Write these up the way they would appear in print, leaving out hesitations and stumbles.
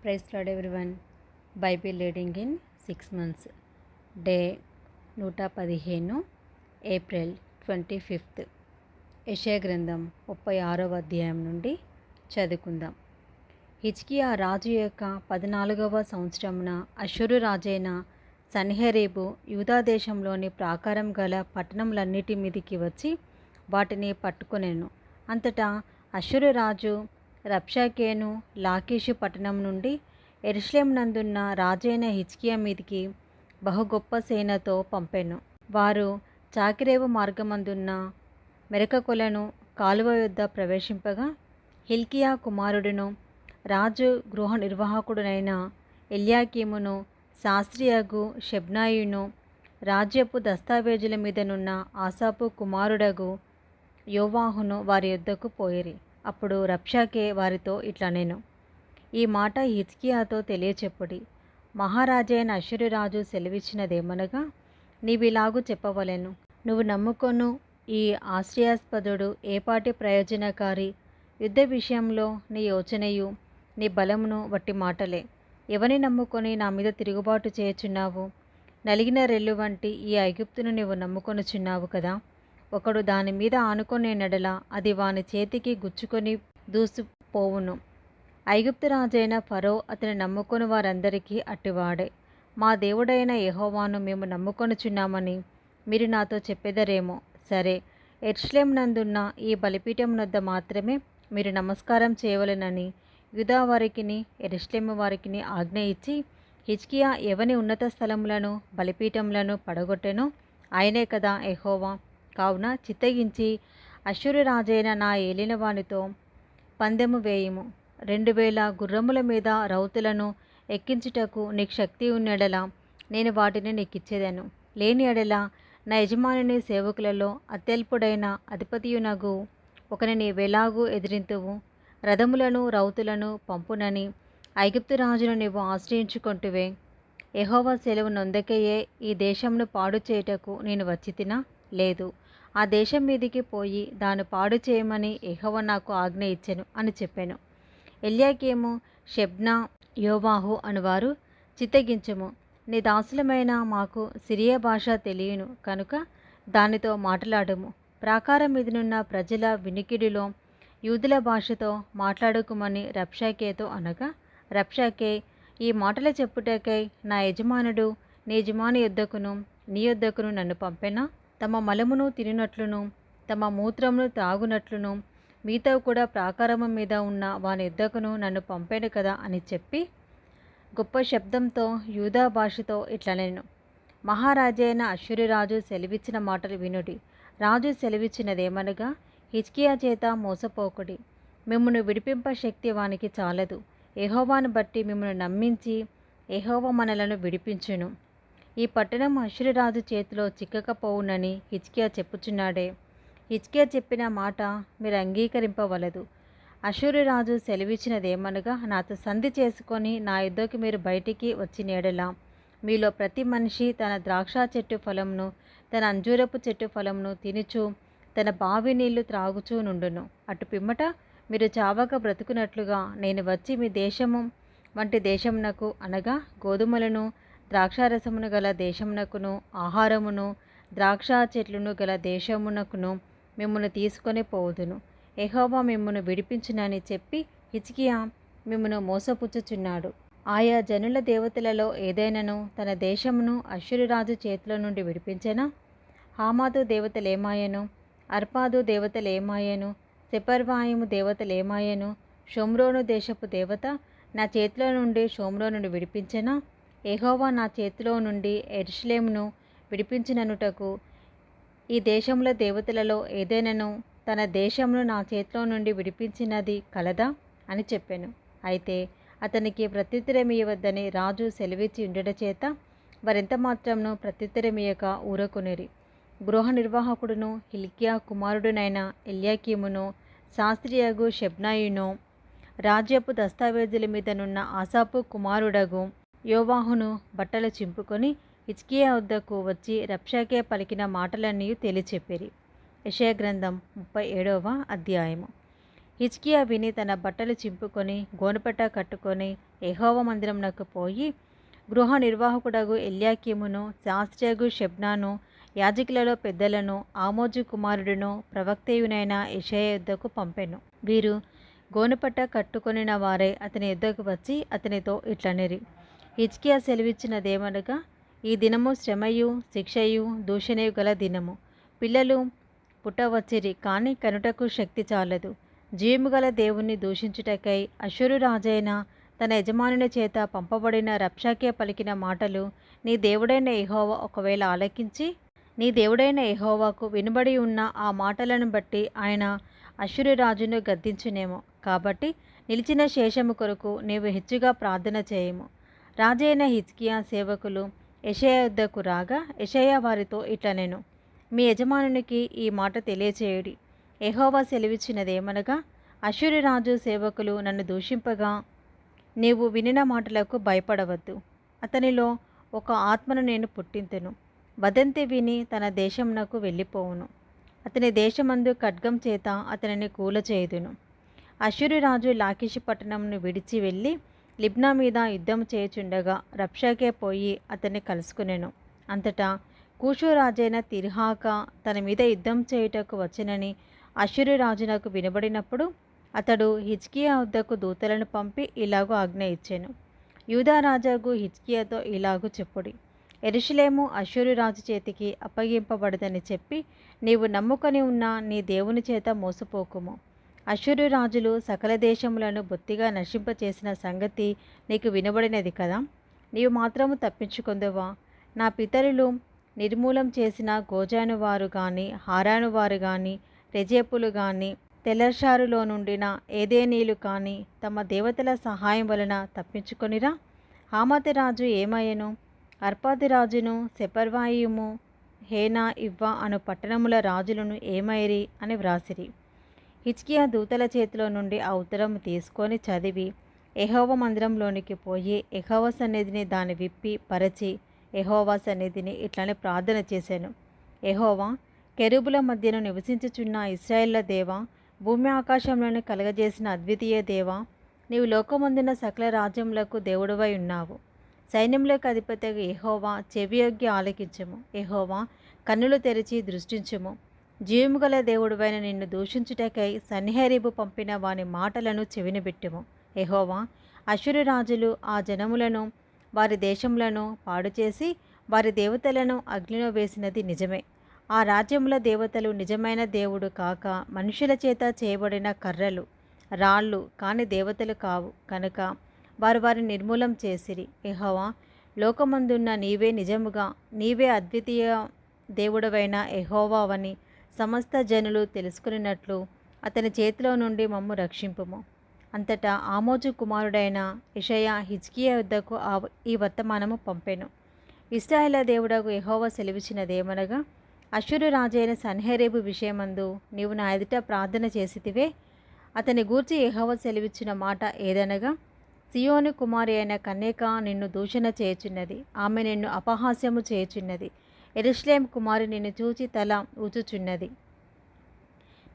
Praise lord everyone. Bible reading in 6 months. Day 115, April 25. యెషయా గ్రంథం 36వ అధ్యాయం నుండి చదువుకుందాం. హిజ్కియా రాజు యొక్క 14వ సంవత్సరమున అష్షూరు రాజైన సన్హెరీబు యూదా దేశంలోని ప్రాకారం గల పట్టణములన్నిటి మీదికి వచ్చి వాటిని పట్టుకొనెను. అంతటా అష్షూరు రాజు రబ్షాకేను లాకీషు పట్టణం నుండి యెరూషలేము నందున్న రాజైన హిజ్కియా మీదికి బహు గొప్ప సేనతో పంపెను. వారు చాకిరేవు మార్గమందున్న మెరకకొలను కాలువ యొద్ద ప్రవేశింపగా హిల్కియా కుమారుడును రాజు గృహ నిర్వాహకుడునైన ఎల్యాకీమును శాస్త్రియగు షెబ్నాయును రాజ్యపు దస్తావేజుల మీదనున్న ఆసాపు కుమారుడగు యోవాహును వారి యొద్దకు పోయిరి. అప్పుడు రబ్షాకే వారితో ఇట్లనెను, ఈ మాట హిజ్కియాతో తెలియచెప్పుడి. మహారాజైన అష్షూరు రాజు సెలవిచ్చినదేమనగా, నీవిలాగు చెప్పవలెను, నువ్వు నమ్ముకొను ఈ ఆశ్రయాస్పదుడు ఏపాటి ప్రయోజనకారి, యుద్ధ విషయంలో నీ యోచనయు నీ బలమును వట్టి మాటలే. ఎవని నమ్ముకొని నా మీద తిరుగుబాటు చేయుచున్నావు? నలిగిన రెల్లు వంటి ఈ ఐగుప్తును నీవు నమ్ముకొనుచున్నావు కదా. ఒకడు దాని మీద ఆనుకొనే నెడల అది వాని చేతికి గుచ్చుకొని దూసిపోవును. ఐగుప్తు రాజైన ఫరో అతని నమ్ముకొని వారందరికీ అట్టివాడే. మా దేవుడైన యెహోవాను మేము నమ్ముకొనుచున్నామని మీరు నాతో చెప్పెదరేమో. సరే, యెరూషలేము నందున్న ఈ బలిపీఠం వద్ద మాత్రమే మీరు నమస్కారం చేయవలెనని యూదా వారికిని యెరూషలేము వారికిని ఆజ్ఞ ఇచ్చి హిజ్కియా ఎవని ఉన్నత స్థలములను బలిపీఠములను పడగొట్టెనో ఆయనే కదా యెహోవా. కావున చిత్తగించి అష్షూరు రాజైన నా ఏలినవానితో పందెము వేయుము. 2000 గుర్రముల మీద రౌతులను ఎక్కించుటకు నీకు శక్తి ఉన్నెడల నేను వాటిని నీకిచ్చేదను. లేని ఎడల నా యజమానుని సేవకులలో అత్యల్పుడైన అధిపతియునగు ఒకని నీవెలాగూ ఎదిరింతువు? రథములను రౌతులను పంపునని ఐగుప్తు రాజును నీవు ఆశ్రయించుకొంటివే. యెహోవా సెలవు నొందకయే ఈ దేశమును పాడు చేయుటకు నేను వచ్చితినా? లేదు, ఆ దేశం మీదికి పోయి దాన్ని పాడు చేయమని యెహోవా నాకు ఆజ్ఞ ఇచ్చెను అని చెప్పాను. ఎల్యాకీము, షెబ్నా, యోవాహు అనువారు, చిత్తగించుము, నీ దాసులమైన మాకు సిరియా భాష తెలియను కనుక దానితో మాట్లాడుము. ప్రాకారం మీదనున్న ప్రజల వినికిడిలో యూదుల భాషతో మాట్లాడుకుమని రబ్షాకేతో అనగా, రబ్షాకే, ఈ మాటలు చెప్పుటకై నా యజమానుడు నీ యజమాని యొద్దకును నీ యొద్దకును నన్ను పంపెనా? తమ మలమును తినునట్లును తమ మూత్రమును త్రాగునట్లును మీతో కూడా ప్రాకారము మీద ఉన్న వాని యొద్దకును నన్ను పంపాను కదా అని చెప్పి గొప్ప శబ్దంతో యూదా భాషతో ఇట్లనెను, మహారాజైన అష్షూరు రాజు సెలవిచ్చిన మాటలు వినుడి. రాజు సెలవిచ్చినదేమనగా, హిజ్కియా చేత మోసపోకుడి. మిమ్మును విడిపింప శక్తి వానికి చాలదు. యెహోవాను బట్టి మిమ్మల్ని నమ్మించి యెహోవా మనలను విడిపించును. ఈ పట్టణం అష్షూరు రాజు చేతిలో చిక్కకపోవునని హిజ్కియా చెప్పుచున్నాడే. హిజ్కియా చెప్పిన మాట మీరు అంగీకరింపవలదు. అష్షూరు రాజు సెలవిచ్చినదేమనగా, నాతో సంధి చేసుకొని నా యుద్ధకి మీరు బయటికి వచ్చిన ఎడల మీలో ప్రతి మనిషి తన ద్రాక్ష చెట్టు ఫలమును తన అంజూరపు చెట్టు ఫలమును తినుచు తన బావి నీళ్లు త్రాగుచూ నుండును. అటు పిమ్మట మీరు చావక బ్రతుకున్నట్లుగా నేను వచ్చి మీ దేశము వంటి దేశమునకు అనగా గోధుమలను ద్రాక్షారసమును గల దేశమునకును ఆహారమును ద్రాక్ష చెట్లను గల దేశమునకును మిమ్మును తీసుకొని పోవుదును. యెహోవా మిమ్మును విడిపించునని చెప్పి హిజ్కియా మిమ్మును మోసపుచ్చుచున్నాడు. ఆయా జనుల దేవతలలో ఏదైనాను తన దేశమును అష్షూరు రాజు చేతిలో నుండి విడిపించెనా? హామాతు దేవతలేమాయెను? అర్పాదు దేవతలేమాయెను? సెపర్వాయిము దేవతలేమాయెను? షోమ్రోను దేశపు దేవత నా చేతిలో నుండి షోమ్రోనును విడిపించెనా? యెహోవా నా చేతిలో నుండి యెరూషలేమును విడిపించిననుటకు ఈ దేశముల దేవతలలో ఏదైనాను తన దేశమును నా చేతిలో నుండి విడిపించినది కలదా అని చెప్పాను. అయితే అతనికి ప్రత్యుత్తరమియవద్దని రాజు సెలవిచ్చి ఉండట చేత వారెంత మాత్రమును ప్రత్యుత్తరమియక ఊరకొనిరి. గృహ నిర్వాహకుడును హిల్కియా కుమారుడునైన ఎల్యాకీమును శాస్త్రియగు షెబ్నాయును రాజ్యపు దస్తావేజుల మీదనున్న ఆసాపు కుమారుడగు యోవాహును బట్టలు చింపుకొని హిజ్కియా వద్దకు వచ్చి రబ్షాకే పలికిన మాటలన్నీ తెలియచెప్పిరి. యెషయా గ్రంథం 37వ అధ్యాయము. హిజ్కియా విని తన బట్టలు చింపుకొని గోనెపట్ట కట్టుకొని యెహోవా మందిరమునకు పోయి గృహ నిర్వాహకుడగు ఎల్యాకీమును శాస్త్రియగు షెబ్నాను యాజకులలో పెద్దలను ఆమోజు కుమారుడును ప్రవక్తయునైన యెషయా యొద్దకు పంపెను. వీరు గోనెపట్ట కట్టుకొనిన వారై అతని యొద్దకు వచ్చి అతనితో ఇట్లనిరి, హిజ్కియా సెలవిచ్చినదేమనగా, ఈ దినము శ్రమయు శిక్షయు దూషణయు గల దినము. పిల్లలు పుట్టవచ్చిరి, కానీ కనుటకు శక్తి చాలదు. జీవము గల దేవుణ్ణి దూషించుటకై అష్షూరు రాజైన తన యజమానుని చేత పంపబడిన రబ్షాకే పలికిన మాటలు నీ దేవుడైన యెహోవా ఒకవేళ ఆలకించి నీ దేవుడైన యెహోవాకు వినబడి ఉన్న ఆ మాటలను బట్టి ఆయన అష్షూరు రాజును గద్దించునేమో. కాబట్టి నిలిచిన శేషము కొరకు నీవు హెచ్చుగా ప్రార్థన చేయము. రాజైన హిజ్కియా సేవకులు యెషయా యొద్దకు రాగా యెషయా వారితో ఇట్లనెను, మీ యజమానునికి ఈ మాట తెలియచేయుడి. యెహోవా సెలవిచ్చినదేమనగా, అష్షూరు రాజు సేవకులు నన్ను దూషింపగా నీవు వినిన మాటలకు భయపడవద్దు. అతనిలో ఒక ఆత్మను నేను పుట్టింతును. వదంతి విని తన దేశమునకు వెళ్ళిపోవును. అతని దేశమందు ఖడ్గం చేత అతనిని కూలచేయుదును. అష్షూరు రాజు లాకీషు పట్టణమును విడిచి వెళ్ళి లిబ్నా మీద యుద్ధం చేయుచుండగా రబ్షాకే పోయి అతన్ని కలుసుకునెను. అంతటా కూషు రాజైన తిర్హాక తన మీద యుద్ధం చేయుటకు వచ్చెనని అష్షూరు రాజునకు వినబడినప్పుడు అతడు హిజ్కియా వద్దకు దూతలను పంపి ఇలాగూ ఆజ్ఞ ఇచ్చెను, యూదా రాజాకు హిజ్కియాతో ఇలాగూ చెప్పుడి, యెరూషలేము అష్షూరు రాజు చేతికి అప్పగింపబడదని చెప్పి నీవు నమ్ముకొని ఉన్న నీ దేవుని చేత మోసపోకుము. అష్షూరు రాజులు సకల దేశములను బొత్తిగా నశింపచేసిన సంగతి నీకు వినబడినది కదా. నీవు మాత్రము తప్పించుకొందువా? నా పితరులు నిర్మూలం చేసిన గోజాను వారు కానీ హారాను వారు కానీ రెజేపులు కానీ తెలర్షారులో నుండిన ఏదేనీలు కానీ తమ దేవతల సహాయం వలన తప్పించుకొనిరా? హామతి రాజు ఏమయ్యను? అర్పాది రాజును సెపర్వాయిము హేనా ఇవ్వా అను పట్టణముల రాజులను ఏమైరి అని వ్రాసిరి. హిజ్కియా దూతల చేతిలో నుండి ఆ ఉత్తరం తీసుకొని చదివి యెహోవా మందిరంలోనికి పోయి యెహోవా సన్నిధిని దాన్ని విప్పి పరచి యెహోవా సన్నిధిని ఇట్లనే ప్రార్థన చేశాను, యెహోవా, కెరూబుల మధ్యను నివసించుచున్న ఇశ్రాయేళ్ల దేవా, భూమి ఆకాశములను కలగజేసిన అద్వితీయ దేవా, నీవు లోకమందున సకల రాజ్యములకు దేవుడవై ఉన్నావు. సైన్యములకు అధిపతిగా యెహోవా, చెవియొగ్గి ఆలకించుము. యెహోవా, కన్నులు తెరిచి దృష్టించుము. జీవము గల దేవుడవైన నిన్ను దూషించుటకై సన్హెరీబు పంపిన వాని మాటలను చెవినబెట్టుము. యెహోవా, అష్షూరు రాజులు ఆ జనములను వారి దేశములను పాడుచేసి వారి దేవతలను అగ్నిలో వేసినది నిజమే. ఆ రాజ్యముల దేవతలు నిజమైన దేవుడు కాక మనుషుల చేత చేయబడిన కర్రలు రాళ్ళు కాని దేవతలు కావు కనుక వారు వారిని నిర్మూలం చేసిరి. యెహోవా, లోకమందున్న నీవే నిజముగా నీవే అద్వితీయ దేవుడవైన యెహోవావని సమస్త జనులు తెలుసుకున్నట్లు అతని చేతిలో నుండి మమ్ము రక్షింపుము. అంతటా ఆమోజు కుమారుడైన యెషయా హిజ్కియా యొద్దకు ఈ వర్తమానము పంపెను. ఇశ్రాయేలు దేవుడగు యెహోవా సెలవిచ్చినదేమనగా, అష్షూరు రాజైన సన్హెరీబు విషయమందు నీవు నా ఎదుట ప్రార్థన చేసితివే. అతని గూర్చి యెహోవా సెలవిచ్చిన మాట ఏదనగా, సియోను కుమారి అయిన కన్యక నిన్ను దూషణ చేయుచున్నది, ఆమె నిన్ను అపహాస్యము చేయుచున్నది. యెరూషలేము కుమారి నిన్ను చూచి తల ఊచుచున్నది.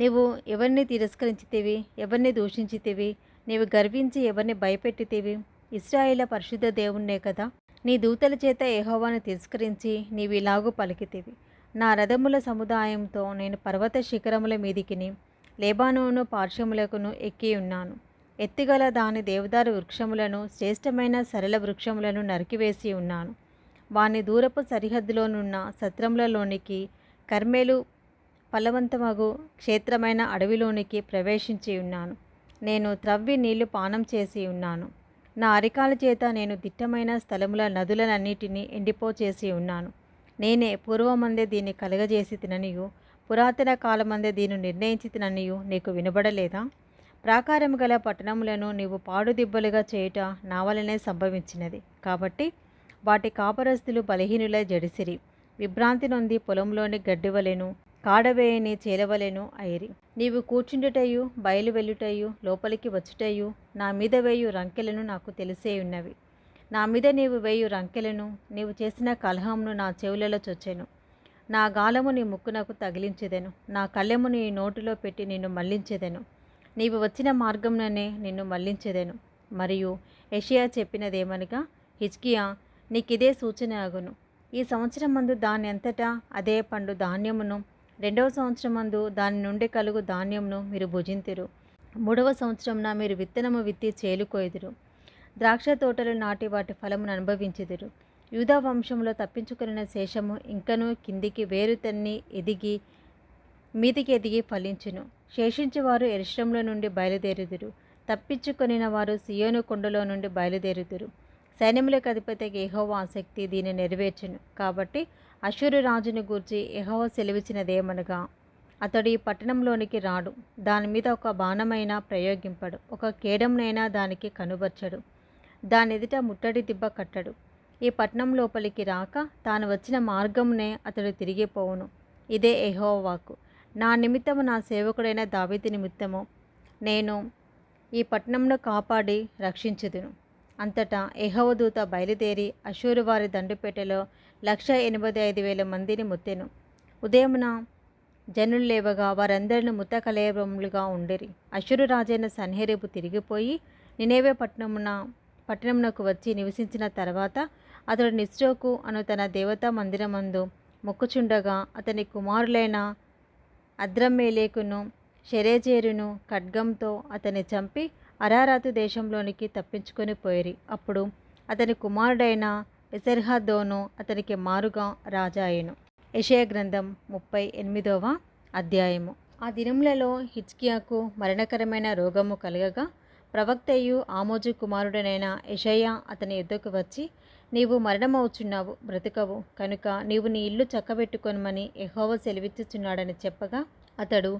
నీవు ఎవరిని తిరస్కరించితివి? ఎవరిని దూషించితివి? నీవు గర్వించి ఎవరిని భయపెట్టితివి? ఇశ్రాయేలు పరిశుద్ధ దేవుణ్ణే కదా. నీ దూతల చేత యెహోవాను తిరస్కరించి నీవు ఇలాగూ పలికితివి, నా రథముల సముదాయంతో నేను పర్వత శిఖరముల మీదికిని లేబానోను పార్శ్వములకును ఎక్కి ఉన్నాను. ఎత్తుగల దాని దేవదారు వృక్షములను శ్రేష్టమైన సరళ వృక్షములను నరికివేసి ఉన్నాను. వాని దూరపు సరిహద్దులోనున్న సత్రములలోనికి కర్మేలు ఫలవంతమగు క్షేత్రమైన అడవిలోనికి ప్రవేశించి ఉన్నాను. నేను త్రవ్వి నీళ్లు పానం చేసి ఉన్నాను. నా అరికాల చేత నేను దిట్టమైన స్థలముల నదులనన్నిటినీ ఎండిపోచేసి ఉన్నాను. నేనే పూర్వమందే దీన్ని కలగజేసి తిననియు పురాతన కాలమందే దీన్ని నిర్ణయించి తిననియు నీకు వినబడలేదా? ప్రాకారము గల పట్టణములను నీవు పాడుదిబ్బలుగా చేయుట నా వలనే సంభవించినది. కాబట్టి వాటి కాపరస్తులు బలహీనులై జడిసిరి, విభ్రాంతి నొంది పొలంలోని గడ్డివలెను కాడవేయని చేలవలెను అయిరి. నీవు కూర్చుండుటయు బయలు వెళ్ళుటయు లోపలికి వచ్చుటయు నా మీద వేయు రంకెలను నాకు తెలిసే ఉన్నవి. నా మీద నీవు వేయు రంకెలను నీవు చేసిన కలహమును నా చెవులలో చొచ్చెను. నా గాలము నీ ముక్కునకు తగిలించెదను, నా కళ్ళెము నీ నోటిలో పెట్టి నిన్ను మళ్లించెదను. నీవు వచ్చిన మార్గంలోనే నిన్ను మళ్లించెదను. మరియు యెషయా చెప్పినదేమనగా, హిజ్కియా, నీకిదే సూచన అగును. ఈ సంవత్సరమందు దాని అంతటా అదే పండు ధాన్యమును, 2వ సంవత్సరమందు దాని నుండి కలుగు ధాన్యమును మీరు భుజింతురు. 3వ సంవత్సరమున మీరు విత్తనము విత్తి చేలు కొయ్యుదురు. ద్రాక్ష తోటలు నాటి వాటి ఫలమును అనుభవించుదురు. యూదా వంశంలో తప్పించుకొనిన శేషము ఇంకనూ కిందికి వేరు తన్ని మీదికి ఎదిగి ఫలించును. శేషించువారు యెరూషలేములో నుండి బయలుదేరుదురు. తప్పించుకొనిన వారు సియోను కొండలో నుండి బయలుదేరుదురు. సైన్యములకు అధిపతికి యెహోవా ఆసక్తి దీన్ని నెరవేర్చును. కాబట్టి అష్షూరు రాజును గూర్చి యెహోవా సెలవిచ్చినదేమనగా, అతడు ఈ పట్టణంలోనికి రాడు, దాని మీద ఒక బాణమైనా ప్రయోగింపడు, ఒక కేడంనైనా దానికి కనుబర్చడు, దాని ఎదుట ముట్టడి దిబ్బ కట్టడు. ఈ పట్టణం లోపలికి రాక తాను వచ్చిన మార్గమునే అతడు తిరిగిపోవును. ఇదే యెహోవా వాక్కు. నా నిమిత్తము, నా సేవకుడైన దావీదు నిమిత్తము నేను ఈ పట్టణంను కాపాడి రక్షించుదును. అంతటా యెహోవా దూత బయలుదేరి అష్షూరు వారి దండుపేటలో 185,000 మందిని ముత్తెను. ఉదయమున జనులు లేవగా వారందరిని ముత్త కళేబరములుగా ఉండిరి. అష్షూరు రాజైన సన్హెరీబు తిరిగిపోయి నినెవే పట్టణమునకు వచ్చి నివసించిన తర్వాత అతడు నిస్రోకు అను తన దేవతా మందిరమందు మొక్కుచుండగా అతని కుమారులైన అద్రమ్మేలెకును షెరెజెరును ఖడ్గంతో అతన్ని చంపి అరారాతు దేశంలోనికి తప్పించుకొని పోయిరి. అప్పుడు అతని కుమారుడైన ఎసర్హద్దోను అతనికి మారుగా రాజా అయ్యెను. యెషయా గ్రంథం 38వ అధ్యాయము. ఆ దినములలో హిజ్కియాకు మరణకరమైన రోగము కలగగా ప్రవక్తయు ఆమోజు కుమారుడనైన యెషయా అతని యుద్ధకు వచ్చి, నీవు మరణమవుచున్నావు, బ్రతుకవు, కనుక నీవు నీ ఇల్లు చక్కబెట్టుకొనమని యెహోవా సెలవిచ్చుచున్నాడని చెప్పగా, అతడు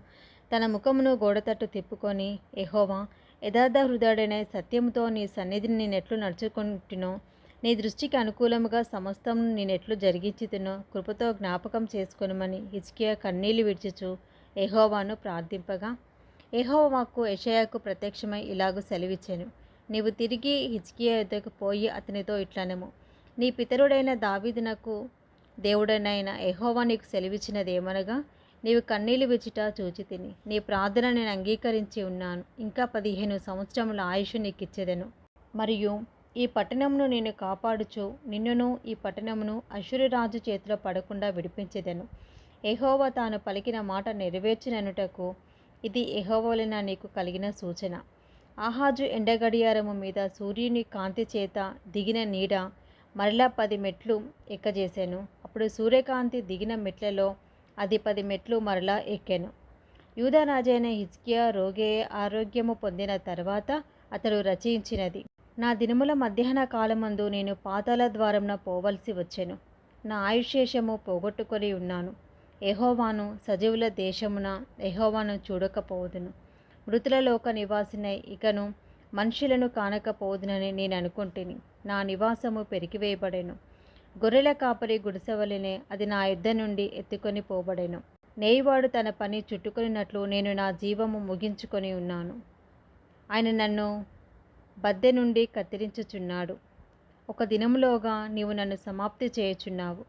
తన ముఖమును గోడతట్టు తిప్పుకొని, యెహోవా, యథార్థ హృదయుడైన సత్యముతో నీ సన్నిధిని నేనెట్లు నడుచుకుంటునో, నీ దృష్టికి అనుకూలముగా సమస్తము నేనెట్లు జరిగించుతునో కృపతో జ్ఞాపకం చేసుకొనమని హిజ్కియా కన్నీళ్లు విడిచుచు యెహోవాను ప్రార్థింపగా, యెహోవా వాక్కు యెషయాకు ప్రత్యక్షమై ఇలాగు సెలవిచ్చెను. నీవు తిరిగి హిజ్కియా యొద్దకు పోయి అతనితో ఇట్లనెము, నీ పితరుడైన దావీదునకు దేవుడనైన యెహోవా నీకు సెలవిచ్చినదేమనగా, నీవు కన్నీళ్లు విచ్చుట చూచితిని, నీ ప్రార్థన నేను అంగీకరించి ఉన్నాను. ఇంకా 15 సంవత్సరముల ఆయుష్ నీకిచ్చెదను. మరియు ఈ పట్టణమును నేను కాపాడుచు నిన్నును ఈ పట్టణమును అష్షూరు రాజు చేతిలో పడకుండా విడిపించెదను. యెహోవా తాను పలికిన మాట నెరవేర్చుననుటకు ఇది యెహోవా వలన నీకు కలిగిన సూచన. ఆహాజు ఎండగడియారము మీద సూర్యుని కాంతి చేత దిగిన నీడ మరలా 10 మెట్లు ఎక్కజేశాను. అప్పుడు సూర్యకాంతి దిగిన మెట్లలో అది 10 మెట్లు మరలా ఎక్కెను. యూదా రాజైన హిజ్కియా ఆరోగ్యము పొందిన తర్వాత అతడు రచించినది. నా దినముల మధ్యాహ్న కాలమందు నేను పాతాళ ద్వారమున పోవలసి వచ్చెను. నా ఆయుష్శేషము పోగొట్టుకొని ఉన్నాను. యెహోవాను సజీవుల దేశమున యెహోవాను చూడకపోదును. మృతుల లోక నివాసినై ఇకను మనుషులను కానకపోదునని నేను అనుకుంటుని. నా నివాసము పెరికివేయబడెను. గొర్రెల కాపరి గుడిసెవలెనే అది నా యుద్ధ నుండి ఎత్తుకొని పోబడెను. నేయివాడు తన పని చుట్టుకొనినట్లు నేను నా జీవము ముగించుకొని ఉన్నాను. ఆయన నన్ను బద్దె నుండి కత్తిరించుచున్నాడు. ఒక దినములోగా నీవు నన్ను సమాప్తి చేయుచున్నావు.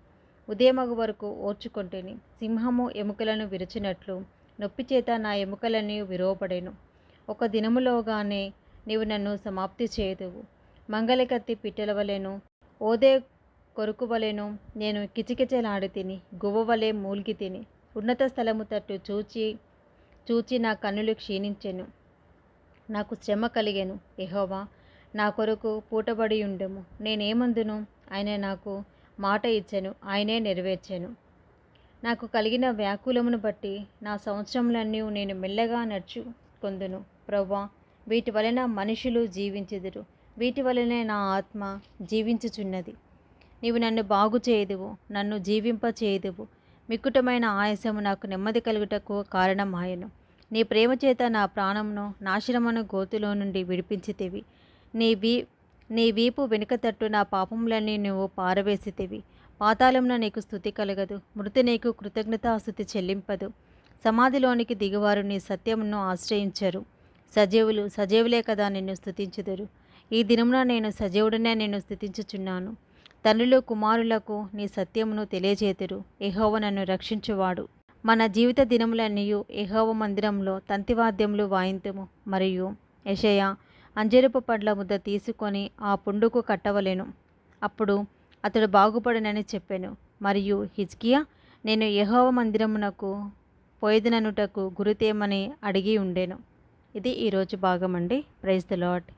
ఉదయమగు వరకు ఓర్చుకొంటిని. సింహము ఎముకలను విరిచినట్లు నొప్పి చేత నా ఎముకలన్నీ విరువబడెను. ఒక దినములోగానే నీవు నన్ను సమాప్తి చేయుదువు. మంగళకత్తి పిట్టెలవలెను, ఓదే కొరుకువలెను నేను కిచకిచలాడి తిని, గువ్వవలే మూల్గి తిని. ఉన్నత స్థలము తట్టు చూచి నా కన్నులు క్షీణించెను. నాకు శ్రమ కలిగెను. యెహోవా నా కొరకు పూటబడి ఉండెము. నేనేమందును? ఆయన నాకు మాట ఇచ్చెను, ఆయనే నెరవేర్చెను. నాకు కలిగిన వ్యాకులమును బట్టి నా సంవత్సరములన్నీ నేను మెల్లగా నడుచుకొందును. ప్రభువా, వీటి వలన మనుషులు జీవించుదురు, వీటి వలనే నా ఆత్మ జీవించుచున్నది. నీవు నన్ను బాగు చేయుదువు, నన్ను జీవింపచేయుదువు. మిక్కుటమైన ఆయాసము నాకు నెమ్మది కలుగుటకు కారణమాయెను. నీ ప్రేమ చేత నా ప్రాణమును నాశనమును గోతులో నుండి విడిపించితివి. నీ వీపు వెనుక తట్టు నా పాపములన్నీ నువ్వు పారవేసితివి. పాతాళమున నీకు స్తుతి కలగదు, మృతి నీకు కృతజ్ఞతాస్తుతి చెల్లింపదు. సమాధిలోనికి దిగువారు నీ సత్యమును ఆశ్రయించరు. సజీవులే కదా నిన్ను స్తుతించుదురు. ఈ దినమున నేను సజీవుడనే నిన్ను స్తుతించుచున్నాను. తండ్రులు కుమారులకు నీ సత్యమును తెలియజేతురు. యెహోవా నన్ను రక్షించువాడు. మన జీవిత దినములన్నీయు యెహోవా మందిరంలో తంతివాద్యములు వాయింతుము. మరియు యెషయా అంజూరపు పండ్ల ముద్ద తీసుకొని ఆ పుండుకు కట్టవలెను, అప్పుడు అతడు బాగుపడునని చెప్పెను. మరియు హిజ్కియా, నేను యెహోవా మందిరమునకు పోయేదననుటకు గురితేమని అడిగి ఉండెను. ఇది ఈరోజు భాగం అండి. Praise the lord.